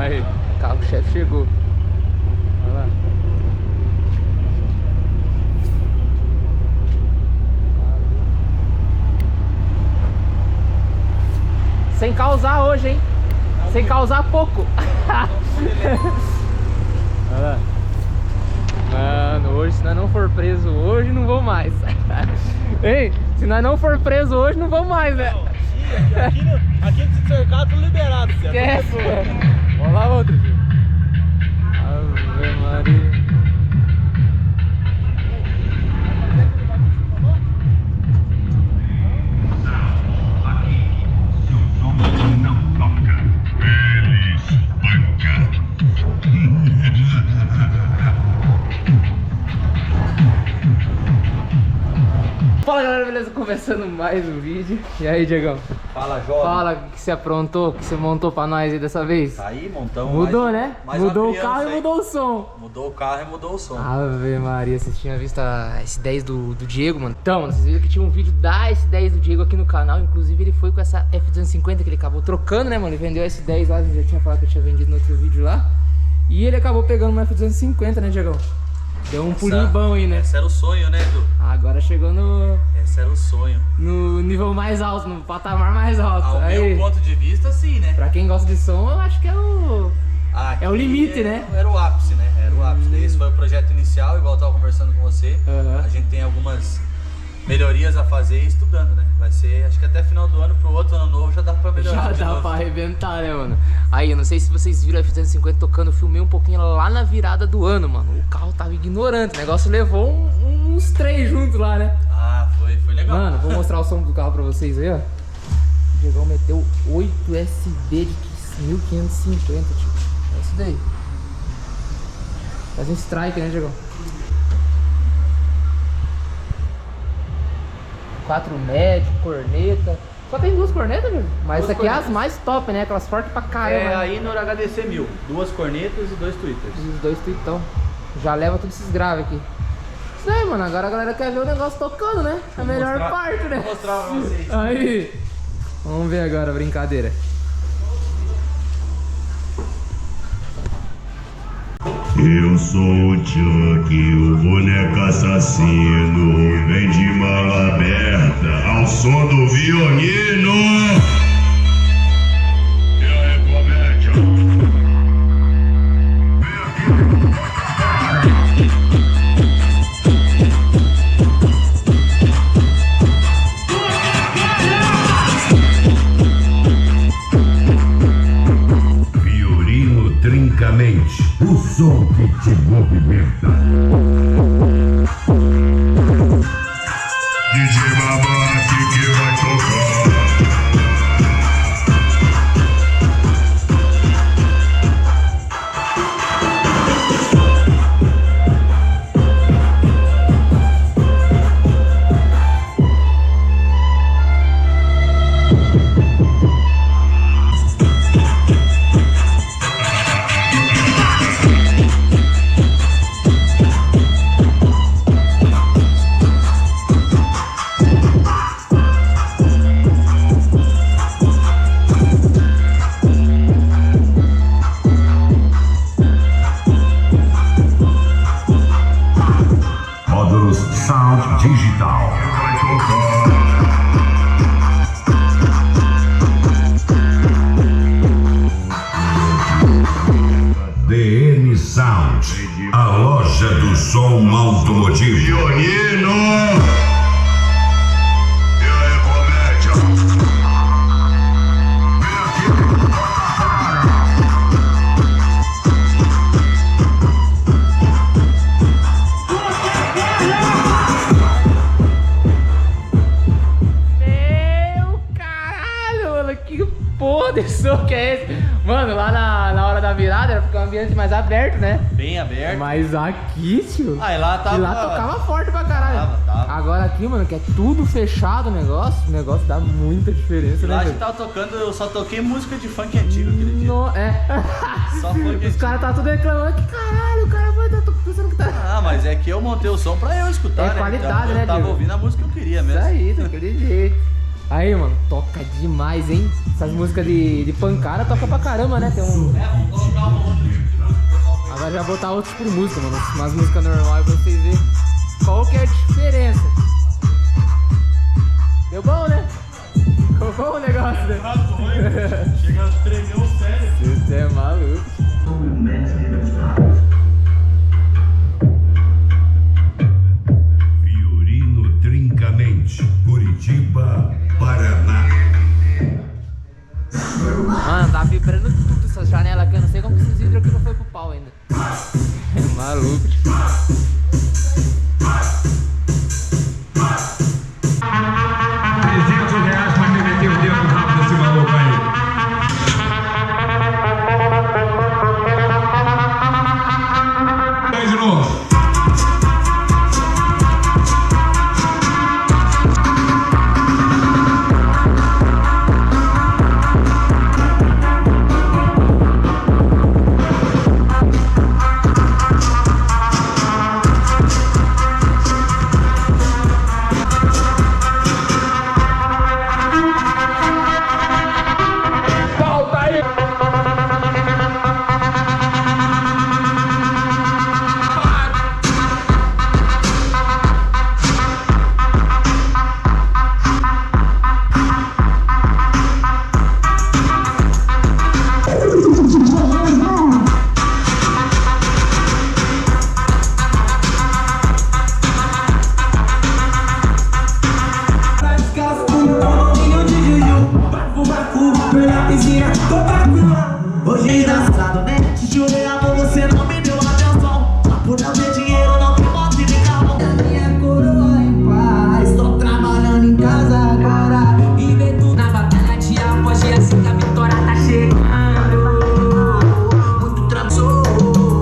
Aí, o carro-chefe chegou. Olha lá. Sem causar hoje, hein? Sem causar pouco. Olha lá. Mano, hoje, se nós não for preso hoje, não vou mais. Ei, se nós não for preso hoje, não vou mais, né? Aqui de cercado, tudo liberado. Esquece. Vamos lá, outro. Ave Maria. Fala galera, beleza? Começando mais um vídeo. E aí, Diegão? Fala, jovem. Fala, o que você aprontou, o que você montou pra nós aí dessa vez? Tá aí, montamos. Mudou, né? Mudou o carro aí. E mudou o som. Mudou o carro e mudou o som. Ave Maria, vocês tinham visto a S10 do Diego, mano? Então, mano, vocês viram que tinha um vídeo da S10 do Diego aqui no canal. Inclusive, ele foi com essa F250 que ele acabou trocando, né, mano? Ele vendeu a S10 lá, a gente já tinha falado que eu tinha vendido no outro vídeo lá. E ele acabou pegando uma F250, né, Diegão? Deu um pulinho bom aí, né? Esse era o sonho, né, Edu? Agora chegou Esse era o sonho. no nível mais alto, no patamar mais alto. Ao aí, meu ponto de vista, sim, né? pra quem gosta de som, eu acho que é o limite, né? Era o ápice, né? Era o ápice. Esse foi o projeto inicial, igual eu tava conversando com você. Uhum. A gente tem algumas melhorias a fazer e estudando, né? Vai ser, acho que até final do ano, pro outro ano novo, já dá pra melhorar. Já dá pra arrebentar, né, mano? Aí, eu não sei se vocês viram a F250 tocando, eu filmei um pouquinho lá na virada do ano, mano. O carro tava ignorante, o negócio levou uns 3 juntos lá, né? Ah, foi legal. Mano, vou mostrar o som do carro pra vocês aí, ó. O Diegão meteu 8 SD de 1550, tipo. É isso daí. Faz um strike, né, Diegão? 4 médio, corneta. Só tem 2 cornetas, meu? Mas essa aqui é as mais top, né? Aquelas fortes pra caramba. É, aí no HDC 1000, 2 cornetas e 2 twitters. Os 2 tweetão. Já leva todos esses graves aqui. Isso aí, mano. Agora a galera quer ver o negócio tocando, né? A melhor parte, né? Vou mostrar pra vocês. Aí. Vamos ver agora a brincadeira. Eu sou o Chuck, o boneco assassino. Vem de mala aberta ao som do violino. E aí, comédia? Violino trincamente, o som que te movimenta. DJ Babate que vai tocar. Módulos Sound Digital. DN Sound, a loja do som automotivo. Violino! E aí, comédia? Meu caralho, mano. Que porra de som que é esse? Mano, lá na hora da virada era porque o ambiente mais aberto, né? Bem aberto. Mas aqui, tio. Ah, e lá tava. E lá tocava forte pra caralho. Tava. Agora aqui, mano, que é tudo fechado o negócio dá muita diferença, né? Lá a gente velho? tava tocando, eu só toquei música de funk antigo aquele dia. Só funk Os antigo. caras tá tudo reclamando que caralho, o cara vai tá pensando que tá. Ah, mas é que eu montei o som pra eu escutar, É né? qualidade, Então, né, eu tava Diego? ouvindo a música que eu queria mesmo. Isso aí, daquele jeito. Aí, mano, toca demais, hein? Essas músicas de pancada toca pra caramba, né? Tem um. Vamos colocar agora já botar outro tipo de música, mano. Umas músicas normais pra vocês verem qual que é a diferença. Deu bom, né? Ficou bom o negócio, né? Chega a tremer o cérebro. Você é maluco. Fiorino Trincamente, Curitiba, Paraná. Mano, tá vibrando tudo essa janela aqui. Eu não sei como que esses vidros aqui não foi pro pau ainda. É maluco. R$300 pra me meter o dedo no rabo desse maluco aí. Vai de novo. Hoje dançado, né? Te jurei amor, você não me deu atenção. Por não ter dinheiro, não tem modo de carro. Minha coroa em paz. Tô trabalhando em casa agora. E vê tu na batalha de após e assim que a vitória tá chegando. Muito trampo.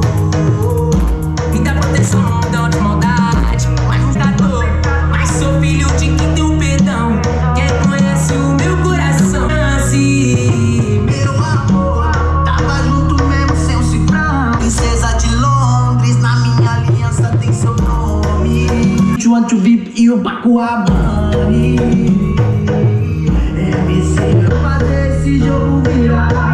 Muita proteção, não dão de maldade. Mas não tá dor. Mas sou filho de quem tem o perdão. Quem conhece o meu coração. Assim, meu amor. Tava junto mesmo sem um cifrão. Princesa de Londres, na minha aliança tem seu nome. João VIP e o Paco Abani. MC, eu fazer esse jogo virar.